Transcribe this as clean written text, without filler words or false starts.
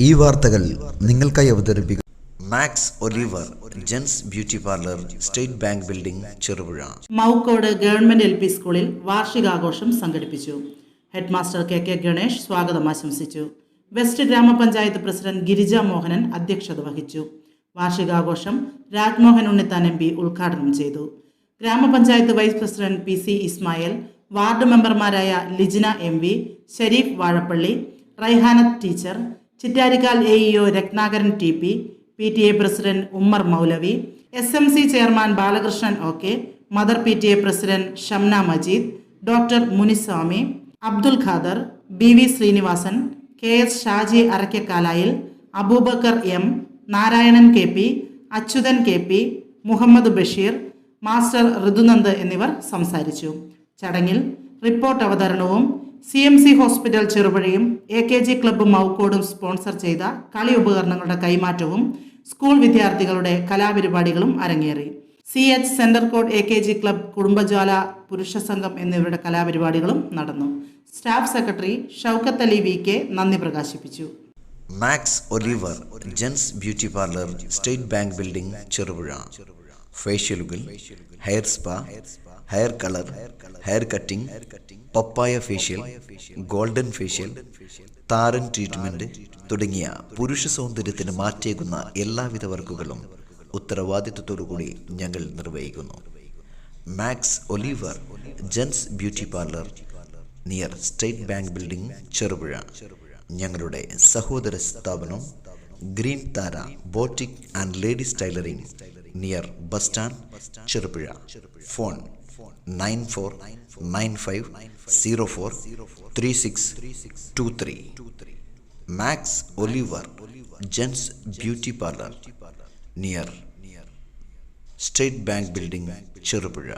ഈ വാർത്തകൾ നിങ്ങൾക്കായി അവതരിപ്പിക്കും Max Oliver gents beauty parlour, state bank building, Cherupuzha. Maukode government LP സ്കൂളിൽ വാർഷികാഘോഷം സംഘടിപ്പിച്ചു. ഹെഡ്മാസ്റ്റർ KK ഗണേഷ് സ്വാഗതം ആശംസിച്ചു. വെസ്റ്റ് ഗ്രാമപഞ്ചായത്ത് പ്രസിഡന്റ് ഗിരിജ മോഹനൻ അധ്യക്ഷത വഹിച്ചു. വാർഷികാഘോഷം രാജ്മോഹൻ ഉണ്ണിത്താൻ MP ഉദ്ഘാടനം ചെയ്തു. ഗ്രാമപഞ്ചായത്ത് vice president PC Ismail, ward മെമ്പർമാരായ Lijina MV, Shareef Vazhappally, Raihanath teacher, Chittarikkal AEO Ratnakaran TP, PTA president Ummer Moulavi, SMC chairman Balakrishnan OK, mother PTA president Shamna Majeed, doctor Muniswamy, Abdul Khader, BV Sreenivasan, KS Shaji Araykkakkalayil, Aboobacker M, Narayanan KP, Achuthan KP, Muhammad Basheer, master Rithunand എന്നിവർ സംസാരിച്ചു. ചടങ്ങിൽ റിപ്പോർട്ട് അവതരണവും CMC ഹോസ്പിറ്റൽ ചെറുപുഴയും AKG ക്ലബ്ബ് മൗക്കോടും സ്പോൺസർ ചെയ്ത കളി ഉപകരണങ്ങളുടെ കൈമാറ്റവും സ്കൂൾ വിദ്യാർത്ഥികളുടെ കലാപരിപാടികളും അരങ്ങേറി. CH സെന്റർ കോഡ് AKG ക്ലബ്ബ്, കുടുംബജ്വാല പുരുഷ സംഘം എന്നിവരുടെ കലാപരിപാടികളും നടന്നു. Staff secretary Shoukath Ali VK നന്ദി പ്രകാശിപ്പിച്ചു. Max Oliver gents beauty parlour, state bank building, Cherupuzha. ഫേഷ്യലുകൾ, hair spa, hair colour, hair cutting, papaya facial, golden facial, താരൻ ട്രീറ്റ്മെന്റ് തുടങ്ങിയ പുരുഷ സൗന്ദര്യത്തിന് മാറ്റേകുന്ന എല്ലാവിധ വർക്കുകളും ഉത്തരവാദിത്വത്തോടുകൂടി ഞങ്ങൾ നിർവഹിക്കുന്നു. Max Oliver gents beauty parlour, near state bank building, Cherupuzha. ഞങ്ങളുടെ സഹോദര സ്ഥാപനം green Thara boutique and ladies tailoring, near bus stand, Cherupuzha. Phone 9495043623. Max Oliver gents beauty parlour, near state bank building, Cherupuzha.